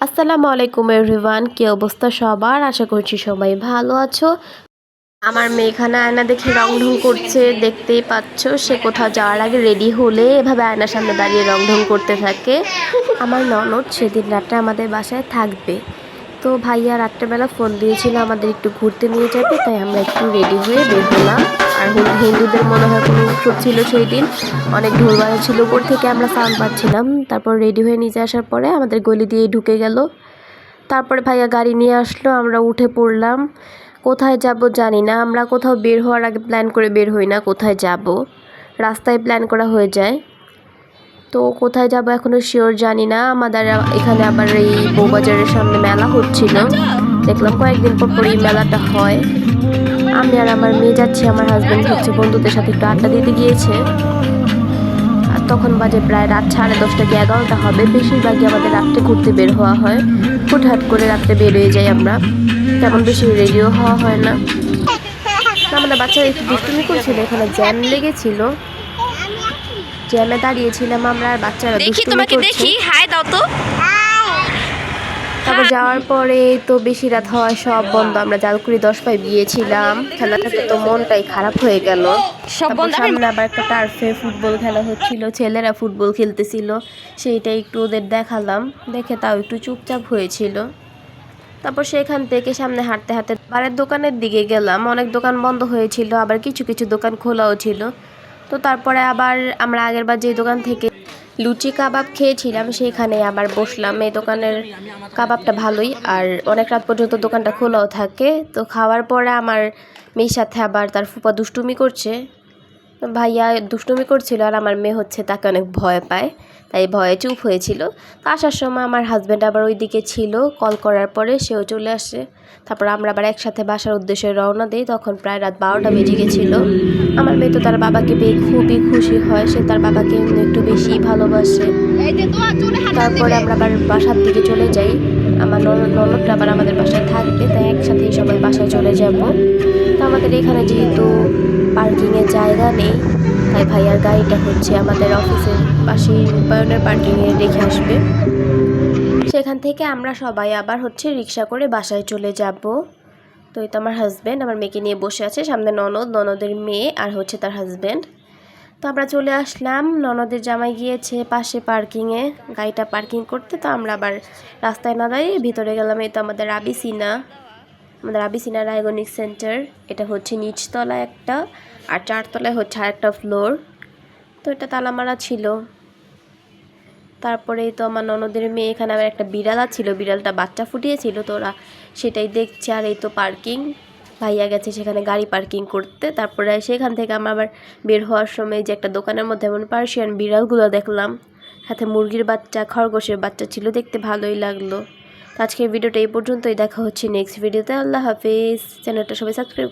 আসসালামু আলাইকুম এভরিওয়ান, কি অবস্থা সবার? আশা করছি সবাই ভালো আছো। আমার মেয়ে এখানে আয়না দেখে রং ঢং করছে, দেখতেই পাচ্ছ। সে কোথাও যাওয়ার আগে রেডি হলে এভাবে আয়নার সামনে দাঁড়িয়ে রং ঢং করতে থাকে। আমার ননদ সেদিন রাতে আমাদের বাসায় থাকবে, তো ভাইয়া রাত্রেবেলা ফোন দিয়েছিল আমাদের একটু ঘুরতে নিয়ে যাবে, তাই আমরা একটু রেডি হয়ে বের হলাম। আর হিন্দুদের মনে হয় কোনো উৎসব ছিল সেই দিন, অনেক ঢোল বাজাচ্ছিল, উপর থেকে আমরা সাউন্ড পাচ্ছিলাম। তারপর রেডি হয়ে নিচে আসার পরে আমাদের গলি দিয়ে ঢুকে গেল। তারপরে ভাইয়া গাড়ি নিয়ে আসলো, আমরা উঠে পড়লাম। কোথায় যাব জানি না, আমরা কোথাও বের হওয়ার আগে প্ল্যান করে বের হই না কোথায় যাব, রাস্তায় প্ল্যান করা হয়ে যায়। তো কোথায় যাব এখনও শিওর জানি না। আমাদের এখানে আবার এই বউবাজারের সামনে মেলা হচ্ছিল, দেখলাম কয়েকদিন পর এই মেলাটা হয়। আমি আর আমার মেয়ে যাচ্ছি, আমার হাজব্যান্ড হচ্ছে বন্ধুদের সাথে একটু আড্ডা দিতে গিয়েছে। আর তখন বাজে প্রায় রাত 10:30 কি 11টা হবে। বেশিরভাগই আমাদের রাত্রে ঘুরতে বের হওয়া হয়, হুটহাট করে রাত্রে বের হয়ে যাই আমরা, তেমন বেশি রেডিও হওয়া হয় না। আমাদের বাচ্চারা একটু দুষ্টুমি করছিল, এখানে জ্যাম লেগেছিল, জ্যামে দাঁড়িয়েছিলাম আমরা, আর বাচ্চারা দুষ্টুমি করছে। হাই দাও তো। তারপর যাওয়ার পরে তো বেশি রাত হওয়া সব বন্ধ, আমরা জালকুড়ি 10 পাই গিয়েছিলাম। খেলাটাতে তো মনটাই খারাপ হয়ে গেল। সামনে আবার একটা টার্ফে ফুটবল খেলা হচ্ছিল, ছেলেরা ফুটবল খেলতেছিল, সেইটা একটু ওদের দেখালাম, দেখে তাও একটু চুপচাপ হয়েছিল। তারপর সেখান থেকে সামনে হাঁটতে হাঁটতে বারের দোকানের দিকে গেলাম। অনেক দোকান বন্ধ হয়েছিল, আবার কিছু কিছু দোকান খোলাও ছিল। তো তারপরে আবার আমরা আগেরবার যে দোকান থেকে লুচি কাবাব খেয়েছিলাম সেখানে আবার বসলাম। এই দোকানের কাবাবটা ভালোই, আর অনেক রাত পর্যন্ত দোকানটা খোলাও থাকে। তো খাওয়ার পরে আমার মেয়ের সাথে আবার তার ফুপা দুষ্টুমি করছে, ভাইয়া দুষ্টুমি করছিল, আর আমার মেয়ে হচ্ছে তাকে অনেক ভয় পায়, তাই ভয়ে চুপ হয়েছিল। তো আসার সময় আমার হাজব্যান্ড আবার ওই দিকে ছিল, কল করার পরে সেও চলে আসে। তারপর আমরা আবার একসাথে বাসার উদ্দেশ্যে রওনা দিই। তখন প্রায় রাত 12টা বেজে গেছিলো। আমার মেয়ে তো তার বাবাকে পেয়ে খুবই খুশি হয়, সে তার বাবাকে একটু বেশি ভালোবাসে। তারপরে আমরা আবার বাসার দিকে চলে যাই। আমার ননদটা আবার আমাদের বাসায় থাকবে, তাই একসাথেই সবাই বাসায় চলে যাব। তো আমাদের এখানে যেহেতু পার্কিংয়ের জায়গা নেই, তাই ভাইয়ার গাড়িটা হচ্ছে আমাদের অফিসের পাশেই রূপায়ণের পার্কিংয়ে রেখে আসবে। সেখান থেকে আমরা সবাই আবার হচ্ছে রিক্সা করে বাসায় চলে যাব। তো এই তো আমার হাজব্যান্ড আমার মেয়েকে নিয়ে বসে আছে, সামনে ননদের মেয়ে আর হচ্ছে তার হাজব্যান্ড। তো আমরা চলে আসলাম, ননদের জামাই গিয়েছে পাশে পার্কিংয়ে গাড়িটা পার্কিং করতে। তো আমরা আবার রাস্তায় না দাঁড়িয়ে ভিতরে গেলাম। এই তো আমাদের আবিসিনা ডায়াগনস্টিক সেন্টার, এটা হচ্ছে নিচতলায় একটা, আর 4তলায় হচ্ছে আরেকটা ফ্লোর। তো এটা তালা মারা ছিল। তারপরে তো আমার ননদের মেয়ে এখানে আবার একটা বিড়াল ছিল, বিড়ালটা বাচ্চা ফুটিয়েছিল, তো ওরা সেটাই দেখছে। আর এই তো পার্কিং, ভাইয়া গেছে সেখানে গাড়ি পার্কিং করতে। তারপরে সেখান থেকে আমরা আবার বের হওয়ার সময় যে একটা দোকানের মধ্যে এমন পার্সিয়ান বিড়ালগুলো দেখলাম, সাথে মুরগির বাচ্চা, খরগোশের বাচ্চা ছিল, দেখতে ভালোই লাগলো। আজকের ভিডিওটা এই পর্যন্তই, দেখা হচ্ছে নেক্সট ভিডিওতে। আল্লাহ হাফেজ। চ্যানেলটা সবাই সাবস্ক্রাইব